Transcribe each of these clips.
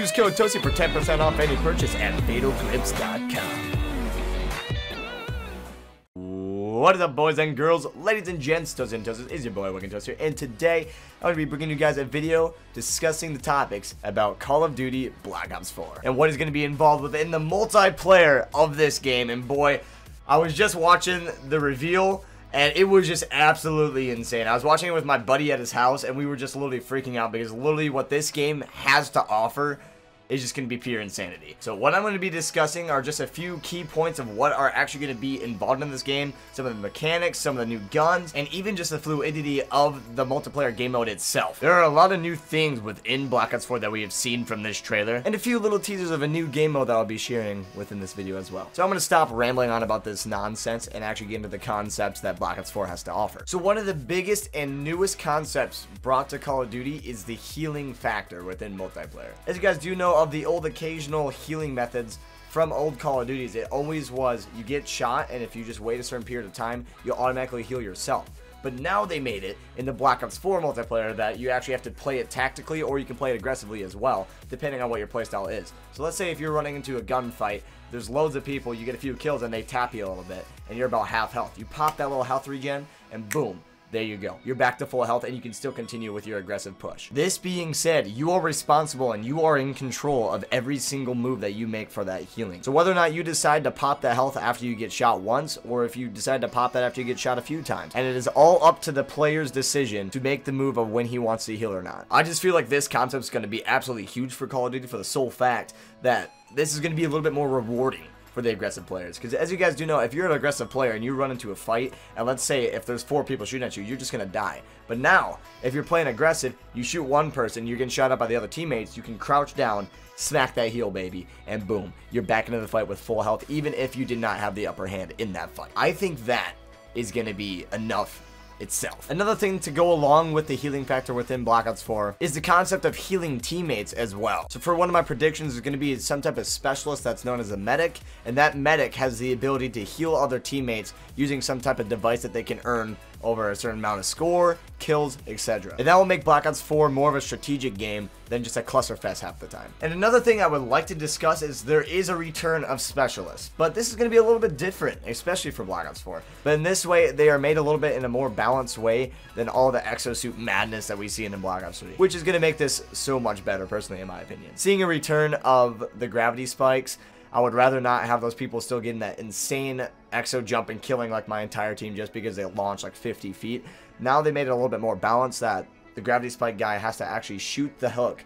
use code TOASTY for 10% off any purchase at FatalClips.com. What is up, boys and girls, ladies and gents, Toasty and Toasters, is your boy Wicked Toaster, and today I'm going to be bringing you guys a video discussing the topics about Call of Duty Black Ops 4 and what is going to be involved within the multiplayer of this game. And boy, I was just watching the reveal and it was just absolutely insane. I was watching it with my buddy at his house and we were just literally freaking out because literally what this game has to offer is just going to be pure insanity. So what I'm going to be discussing are just a few key points of what are actually going to be involved in this game, some of the mechanics, some of the new guns, and even just the fluidity of the multiplayer game mode itself. There are a lot of new things within Black Ops 4 that we have seen from this trailer, and a few little teasers of a new game mode that I'll be sharing within this video as well. So I'm going to stop rambling on about this nonsense and actually get into the concepts that Black Ops 4 has to offer. So one of the biggest and newest concepts brought to Call of Duty is the healing factor within multiplayer. As you guys do know, of the old occasional healing methods from old Call of Duties, it always was you get shot and if you just wait a certain period of time, you'll automatically heal yourself. But now they made it in the Black Ops 4 multiplayer that you actually have to play it tactically, or you can play it aggressively as well, depending on what your playstyle is. So let's say if you're running into a gunfight, there's loads of people, you get a few kills and they tap you a little bit, and you're about half health. You pop that little health regen, and boom, there you go. You're back to full health and you can still continue with your aggressive push. This being said, you are responsible and you are in control of every single move that you make for that healing. So whether or not you decide to pop that health after you get shot once, or if you decide to pop that after you get shot a few times, and it is all up to the player's decision to make the move of when he wants to heal or not. I just feel like this concept is going to be absolutely huge for Call of Duty for the sole fact that this is going to be a little bit more rewarding for the aggressive players. Because as you guys do know, if you're an aggressive player and you run into a fight, and let's say if there's 4 people shooting at you, you're just gonna die. But now, if you're playing aggressive, you shoot one person, you're getting shot up by the other teammates, you can crouch down, smack that heal, baby, and boom, you're back into the fight with full health, even if you did not have the upper hand in that fight. I think that is gonna be enough itself. Another thing to go along with the healing factor within Black Ops 4 is the concept of healing teammates as well. So for one of my predictions, is going to be some type of specialist that's known as a medic, and that medic has the ability to heal other teammates using some type of device that they can earn over a certain amount of score, kills, etc. And that will make Black Ops 4 more of a strategic game than just a clusterfest half the time. And another thing I would like to discuss is there is a return of specialists, but this is going to be a little bit different, especially for Black Ops 4. But in this way, they are made a little bit in a more balanced way than all the exosuit madness that we see in the Black Ops 3, which is going to make this so much better, personally, in my opinion. Seeing a return of the gravity spikes, I would rather not have those people still getting that insane exo jump and killing like my entire team just because they launch like 50 feet. Now they made it a little bit more balanced that the gravity spike guy has to actually shoot the hook,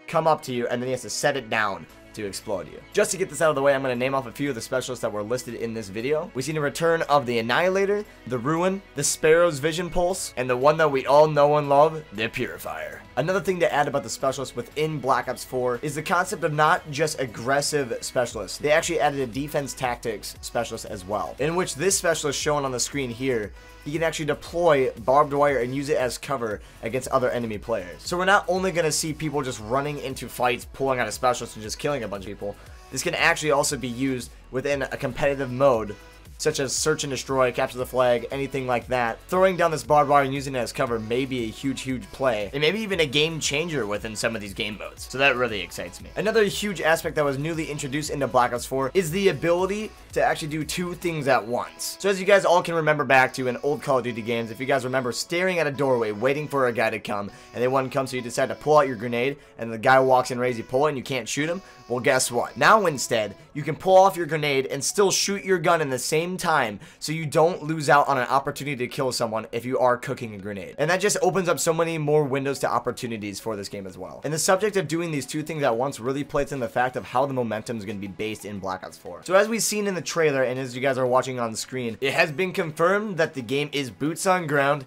come up to you, and then he has to set it down to explode you. Just to get this out of the way, I'm going to name off a few of the specialists that were listed in this video. We've seen a return of the Annihilator, the Ruin, the Sparrow's Vision Pulse, and the one that we all know and love, the Purifier. Another thing to add about the specialists within Black Ops 4 is the concept of not just aggressive specialists. They actually added a defense tactics specialist as well, in which this specialist shown on the screen here, he can actually deploy barbed wire and use it as cover against other enemy players. So we're not only going to see people just running into fights, pulling out a specialist and just killing a bunch of people. This can actually also be used within a competitive mode, such as search and destroy, capture the flag, anything like that. Throwing down this barbed wire and using it as cover may be a huge play, and maybe even a game changer within some of these game modes. So that really excites me. Another huge aspect that was newly introduced into Black Ops 4 is the ability to actually do 2 things at once. So as you guys all can remember back to in old Call of Duty games, if you guys remember staring at a doorway waiting for a guy to come, and then one comes, so you decide to pull out your grenade, and the guy walks in, ready to pull it, and you can't shoot him. Well, guess what? Now instead, you can pull off your grenade and still shoot your gun in the same time, so you don't lose out on an opportunity to kill someone if you are cooking a grenade. And that just opens up so many more windows to opportunities for this game as well. And the subject of doing these 2 things at once really plays in the fact of how the momentum is going to be based in Black Ops 4. So as we've seen in the trailer, and as you guys are watching on the screen, it has been confirmed that the game is boots on ground,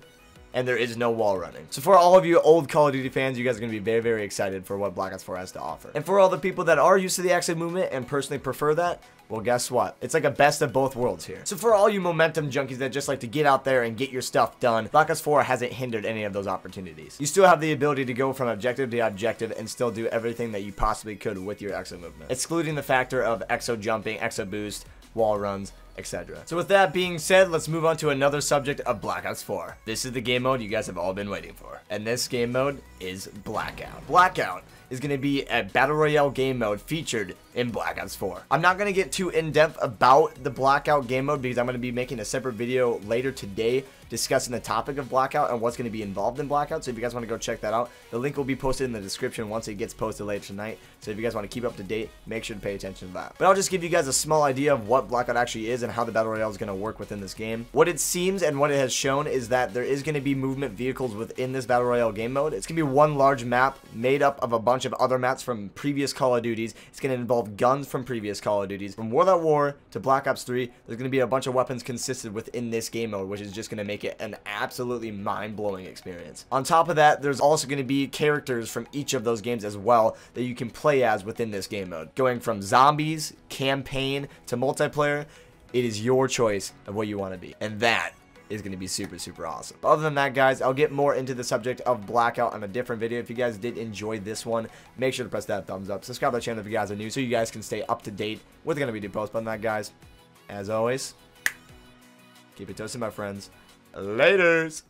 and there is no wall running. So for all of you old Call of Duty fans, you guys are going to be very excited for what Black Ops 4 has to offer. And for all the people that are used to the active movement and personally prefer that, well, guess what? It's like a best of both worlds here. So for all you momentum junkies that just like to get out there and get your stuff done, Black Ops 4 hasn't hindered any of those opportunities. You still have the ability to go from objective to objective and still do everything that you possibly could with your exo movement, excluding the factor of exo jumping, exo boost, wall runs, etc. So with that being said, let's move on to another subject of Black Ops 4. This is the game mode you guys have all been waiting for. And this game mode is Blackout. Blackout is going to be a Battle Royale game mode featured in Black Ops 4. I'm not going to get too in-depth about the Blackout game mode because I'm going to be making a separate video later today discussing the topic of Blackout and what's going to be involved in Blackout. So if you guys want to go check that out, the link will be posted in the description once it gets posted later tonight. So if you guys want to keep up to date, make sure to pay attention to that. But I'll just give you guys a small idea of what Blackout actually is and how the Battle Royale is going to work within this game. What it seems and what it has shown is that there is going to be movement vehicles within this Battle Royale game mode. It's going to be one large map made up of a bunch of other maps from previous Call of Duties. It's going to involve guns from previous Call of Duties. From World at War to Black Ops 3, there's going to be a bunch of weapons consisted within this game mode, which is just going to make it an absolutely mind-blowing experience. On top of that, there's also going to be characters from each of those games as well that you can play as within this game mode. Going from zombies, campaign, to multiplayer, it is your choice of what you want to be. And that is going to be super, super awesome. Other than that, guys, I'll get more into the subject of Blackout on a different video. If you guys did enjoy this one, make sure to press that thumbs up. Subscribe to the channel if you guys are new so you guys can stay up to date with the video post. But on that, guys, as always, keep it toasted, my friends. Laters!